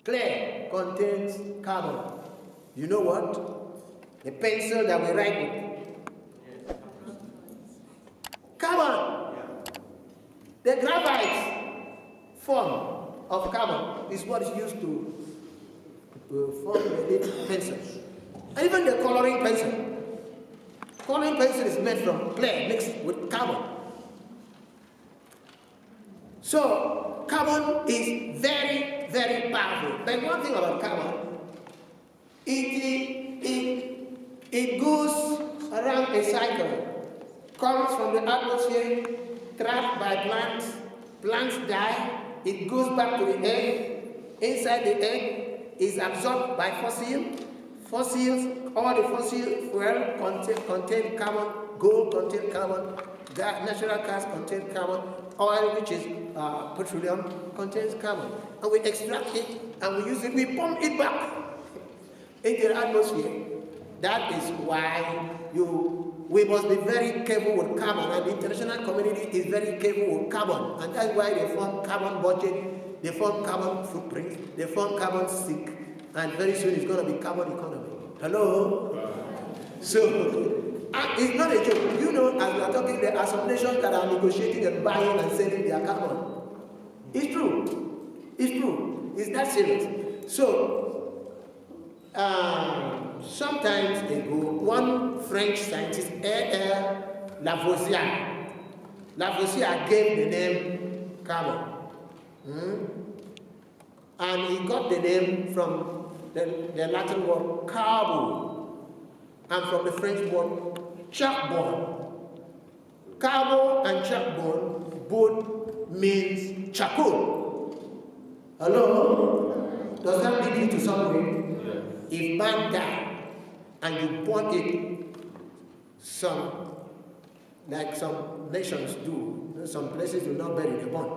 Clay contains carbon. You know what? The pencil that we write with. Carbon. The graphite form of carbon is what is used to form the pencils. And even the coloring pencil. Coloring pencil is made from clay mixed with carbon. So, carbon is very, very powerful. But one thing about carbon, it goes around a cycle, comes from the atmosphere, trapped by plants, plants die, it goes back to the earth, inside the earth is absorbed by fossils, all the fossil fuel contain carbon, gold contain carbon, natural gas contain carbon, oil, which is petroleum, contains carbon. And we extract it and we use it, we pump it back into the atmosphere. That is why we must be very careful with carbon, and the international community is very careful with carbon. And that's why they form carbon budget, they form carbon footprint, they form carbon sink, and very soon it's going to be carbon economy. Hello? So, it's not a joke. You know, as we are talking, there are some nations that are negotiating and buying and selling their carbon. It's true. It's true. It's that serious. So, sometimes ago, one French scientist, Lavoisier gave the name carbon. And he got the name from the Latin word carbo, and from the French word charbon. Carbo and charbon both means charcoal. Hello? Does that lead you to somewhere? Yeah. If man died and you burn it, like some nations do, some places do not bury the bone,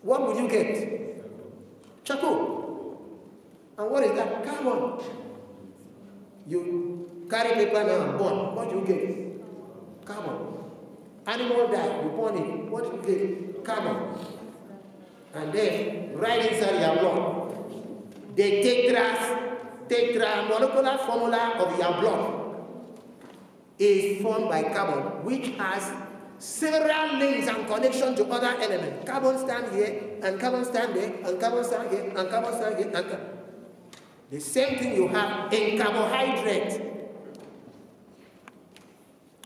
what would you get? Charcoal. And what is that? Carbon. You carry paper now and burn. What do you get? Carbon. Animal die, you burn it. What do you get? Carbon. And then, right inside your blood, the tetramolecular formula of your blood is formed by carbon, which has several links and connections to other elements. Carbon stand here, and carbon stand there, and carbon stand here, and carbon stand here, and the same thing you have in carbohydrate.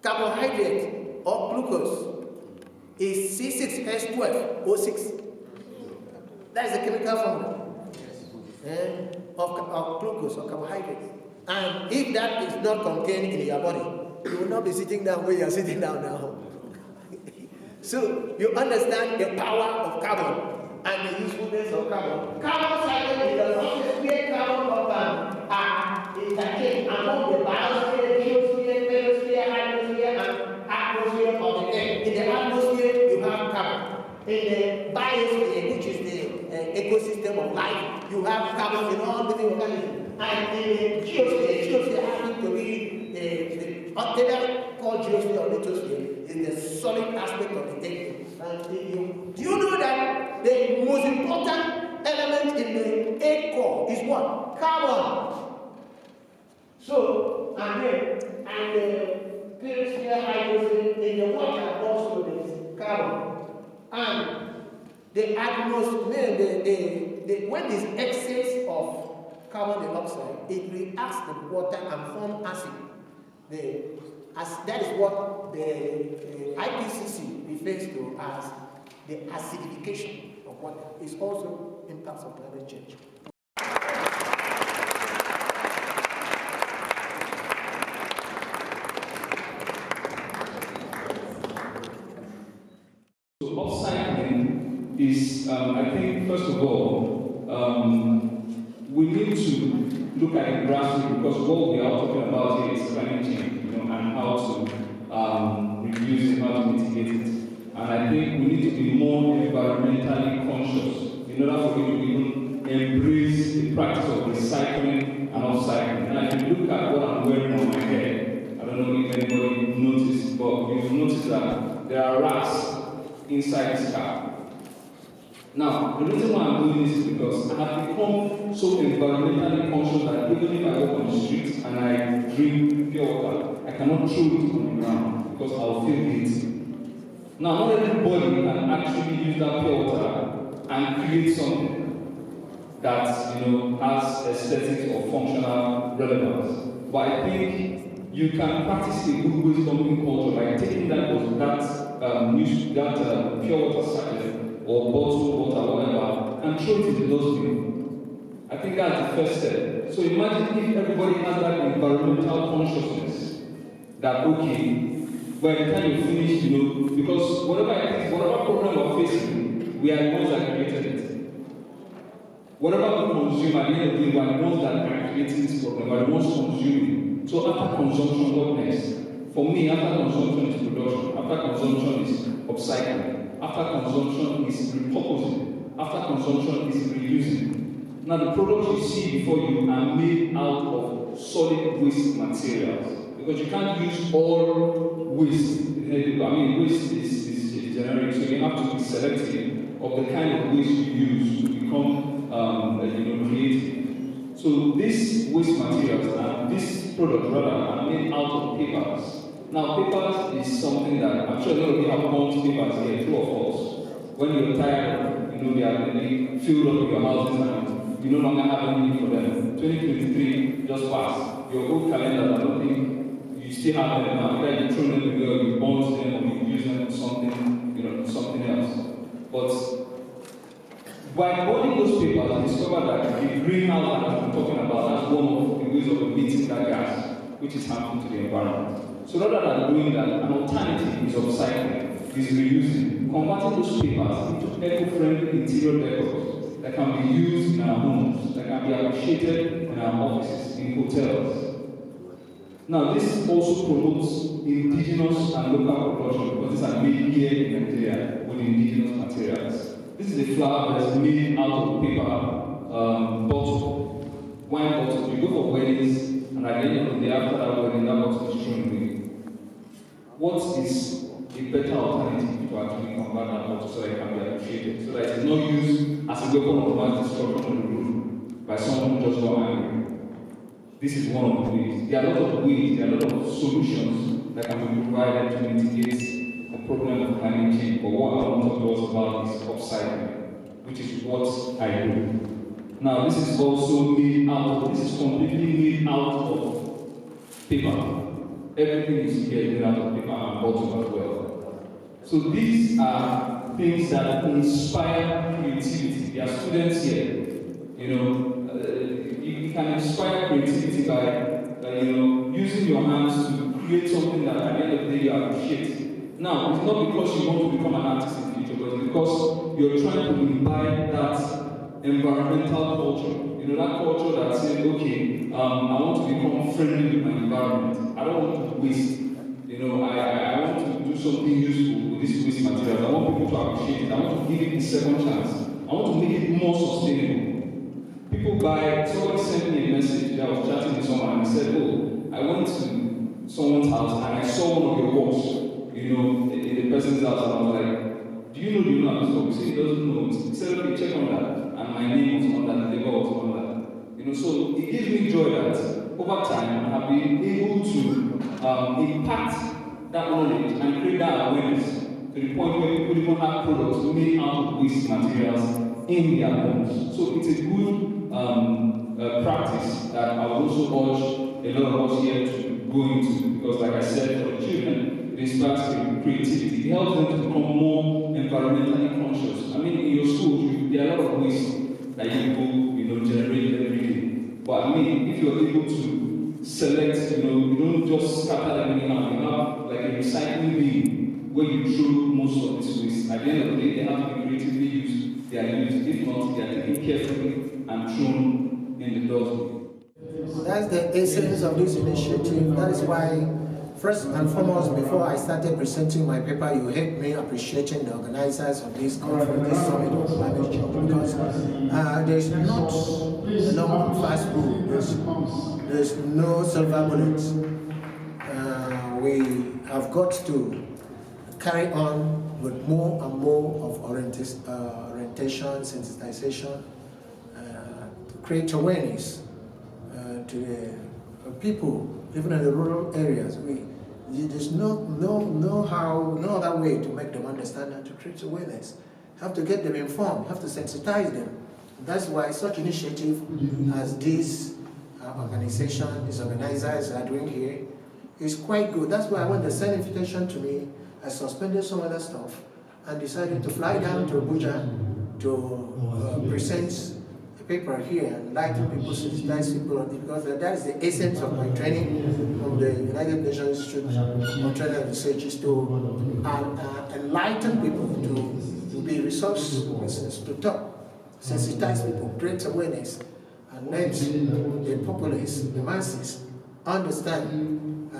Carbohydrate or glucose is C6H12O6. That is the chemical formula of glucose or carbohydrate. And if that is not contained in your body, you will not be sitting down where you are sitting down now. So you understand the power of carbon and the usefulness of carbon. Carbon cycle is the longest where carbon compounds are interchanged among the biosphere, geosphere, mesosphere, hydrosphere, and atmosphere of the Earth. In the atmosphere, you have carbon. In the biosphere, which is the ecosystem of life, you have carbon in all living organisms. And in the geosphere happens to be whatever called geosphere or lithosphere is the solid aspect of the Earth. Do you know that the most important element in the Earth core is what? Carbon. So, and the perosphere, hydrogen, in the water also there is carbon. And the atmosphere, when there's excess of carbon dioxide, it reacts with water and forms acid. That is what the IPCC refers to as the acidification of water. It's also impacts of climate change. So upcycling is, I think, first of all, we need to look at the grassroots, because what we are talking about here is climate change, and how to reduce it, how to mitigate it. And I think we need to be more environmentally conscious in order for you to even embrace the practice of recycling and upcycling. And if you look at what I'm wearing on my head, I don't know if anybody noticed, but you've noticed that there are rats inside this car. Now, the reason why I'm doing this is because I have become so environmentally conscious that even if I walk on the street and I drink pure water, I cannot throw it on the ground because I'll feel guilty. Now, not everybody can actually use that pure water and create something that has aesthetic or functional relevance. But I think you can practice a good waste dumping culture by taking that pure water sachet or bottled water, whatever, and throw it in the dustbin. I think that's the first step. So imagine if everybody has that environmental consciousness that, okay, by the time you finish, because whatever problem we're facing, we are the ones that created it. Whatever we consume at the end of the day, we are the ones that are creating this problem, we are the ones consuming. So after consumption, what next? For me, after consumption is production, after consumption is upcycling. After consumption is repurposing. After consumption is reusing. Now the products you see before you are made out of solid waste materials. Because you can't use all waste. Waste is generic, so you have to be selective of the kind of waste you use to become creative. So these waste materials and these products rather are made out of papers. Now, papers is something that I'm sure a lot of you have burnt papers here, true or false. When you're tired, they are really filled up in your houses and you no longer have any need for them. 2023 just passed. Your old calendar, I don't think you still have them now. Either you throw them away or you burn them or you use them for something else. But by burning those papers, I discovered that the greenhouse that I've been talking about, that's one of the ways of emitting that gas, which is harmful to the environment. So rather than doing that, an alternative is upcycling, is reusing, converting those papers into eco-friendly interior decors that can be used in our homes, that can be appreciated in our offices, in hotels. Now, this also promotes indigenous and local production because these are made here in Nigeria with indigenous materials. This is a flower that's made out of paper bottle, wine bottle. You go for weddings, and at the end of the day, after that wedding, that bottle is thrown away. What is a better alternative to actually convert that bottle so that it can be appreciated, so that it is not used as a weapon of mass destruction on the road by someone who just got angry? This is one of the ways. There are a lot of ways, there are a lot of solutions that can be provided to mitigate the problem of climate change. But what I want to talk to us about is upcycling, which is what I do. Now, this is also this is completely made out of paper. Everything is here made out of paper and bottle as well. So these are things that inspire creativity. There are students here, you can inspire creativity by using your hands to create something that at the end of the day you appreciate. Now, it's not because you want to become an artist in the future, but it's because you're trying to imbibe that environmental culture. That culture that says, okay, I want to become friendly with my environment. I don't want to waste. I want to do something useful with this waste material. I want people to appreciate it. I want to give it a second chance. I want to make it more sustainable. People somebody sent me a message. I was chatting with someone and I said, I went to someone's house and I saw one of your walls, in the person's house, and I was like, do you know how to talk? He said he doesn't know. He said, okay, check on that. And my name was on that, the label was on that. So it gives me joy that over time I have been able to impact that knowledge and create that awareness to the point where people even have products made out of waste materials in their homes. So it's a good practice that I would also urge a lot of us here to go into, because like I said, for the children, it inspires creativity. It helps them to become more environmentally conscious. In your schools, there are a lot of waste that you go, generate every day. But if you're able to select, you don't just scatter them anyhow. You have like a recycling bin where you throw most of this waste. At the end of the day, they have to be creatively used. They are used. If not, they are taken carefully and thrown in the dustbin. That's the essence of this initiative. That is why, first and foremost, before I started presenting my paper, you heard me appreciating the organizers of this conference, this summit on climate change, because there's not a long fast rule. There's no silver bullets. We have got to carry on with more and more of orientation orientation, sensitization, to create awareness to the people, even in the rural areas. There's no other way to make them understand and to create awareness. You have to get them informed, you have to sensitize them. That's why such initiative as this organization, these organizers are doing here, is quite good. That's why when they sent invitation to me, I suspended some other stuff and decided to fly down to Abuja to present a paper here and enlighten people, sensitize people, because that is the essence of my training from the United Nations Institute of Training and Research, is to enlighten people, to be resources, to talk, sensitize people, create awareness, and let the populace, the masses, understand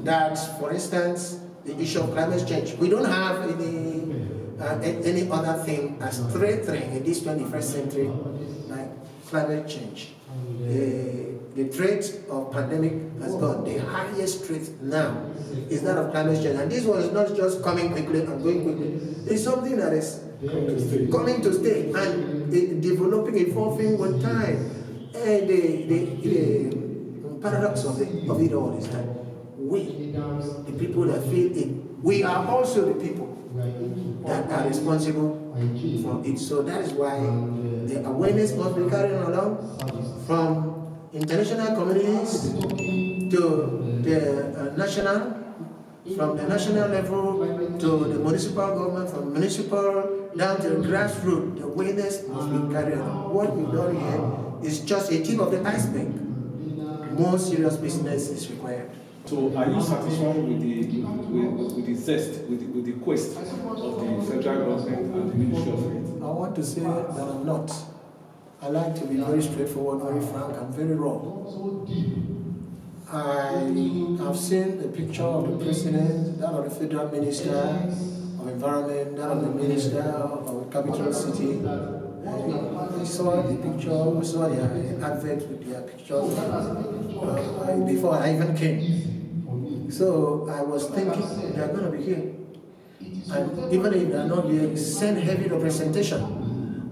that, for instance, the issue of climate change. We don't have any other thing as threatening in this 21st century like climate change. The threat of pandemic has gone. The highest threat now is that of climate change. And this one is not just coming quickly and going quickly. It's something that is coming to stay and developing, evolving with time. The paradox of it all is that we, the people that feel it, we are also the people that are responsible for it. So that is why the awareness must be carried along from international communities to the national, from the national level to the municipal government, from municipal down to the grassroots. The awareness must be carried along. What we've done here is just a tip of the iceberg. More serious business is required. So, are you satisfied with the zest, with the quest of the federal government and the Ministry of Health? I want to say that I'm not. I like to be very straightforward, very frank, and very raw. I have seen the picture of the president, that of the federal minister of environment, that of the minister of the capital city. I saw the picture, I saw the advert with their pictures before I even came. So I was thinking they are going to be here. And even if they are not here, send heavy representation.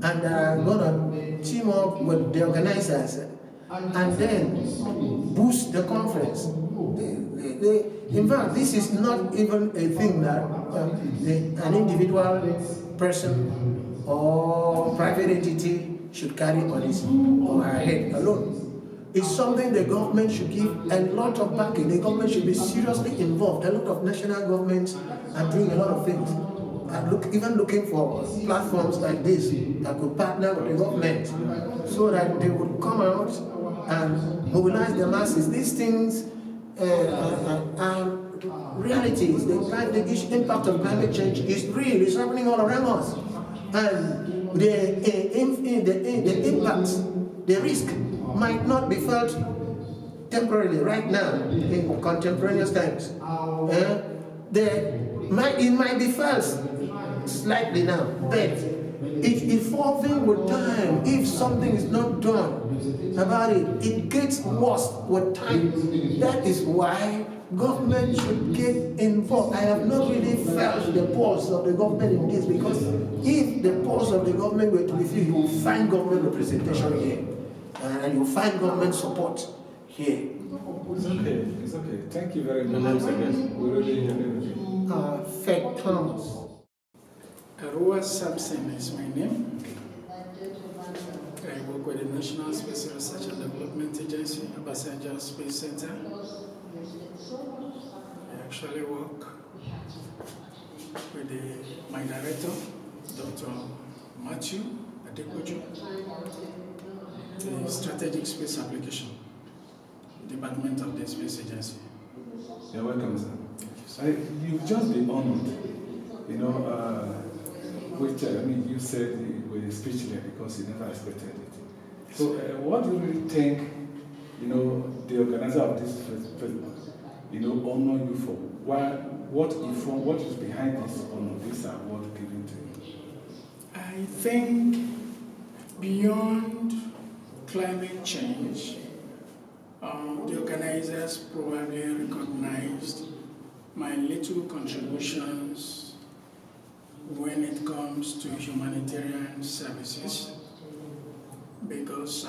And they are going to team up with the organizers and then boost the conference. In fact, this is not even a thing that an individual person or private entity should carry on his or her head alone. It's something the government should give a lot of backing. The government should be seriously involved. A lot of national governments are doing a lot of things. And even looking for platforms like this that could partner with the government so that they would come out and mobilize the masses. These things are realities. The impact of climate change is real. It's happening all around us. And the impact, the risk, might not be felt temporarily right now in contemporaneous times. It might be felt slightly now, but it's evolving with time. If something is not done about it, it gets worse with time. That is why government should get involved. I have not really felt the pulse of the government in this, because if the pulse of the government were to be filled, you will find government representation here. And you'll find government support here. It's okay. Thank you very much again. We really enjoyed it. Fake Thomas. Arua Samson is my name. I work with the National Space Research and Development Agency, Abasanjo Space Center. I actually work with my director, Dr. Matthew Adekoju, the Strategic Space Application Department of the Space Agency. You're welcome, sir. You've just been honored, which you said you were speechless because you never expected it. So, what do you really think, the organizer of this festival, honor you for? What is behind this honor, this award given to you? I think beyond climate change, the organizers probably recognized my little contributions when it comes to humanitarian services, because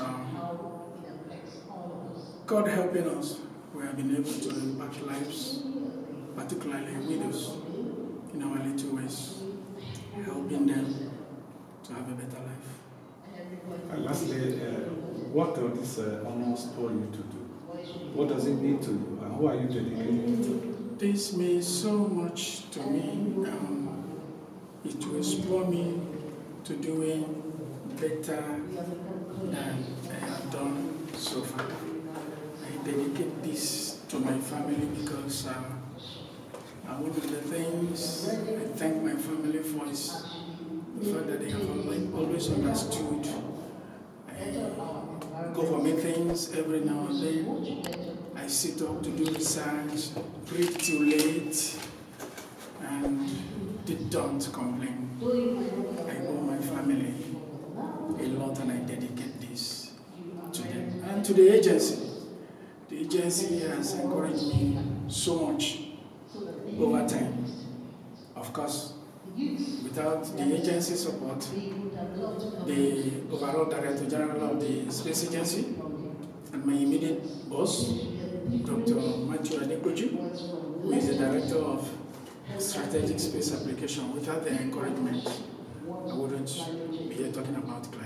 God helping us, we have been able to impact lives, particularly widows, in our little ways, helping them to have a better life. And lastly, what does this honor spur you to do? What does it mean to you, and who are you dedicated to? This means so much to me. It will spur me to doing better than I have done so far. I dedicate this to my family because one of the things I thank my family for is the fact that they have always understood. I go for meetings every now and then. I sit up to do research, read too late, and they don't complain. I owe my family a lot, and I dedicate this to them. And to the agency. The agency has encouraged me so much over time. Of course, without the agency support, the overall Director General of the Space Agency and my immediate boss, Dr. Matthew Adekoju, who is the Director of Strategic Space Application, without their encouragement, I wouldn't be here talking about climate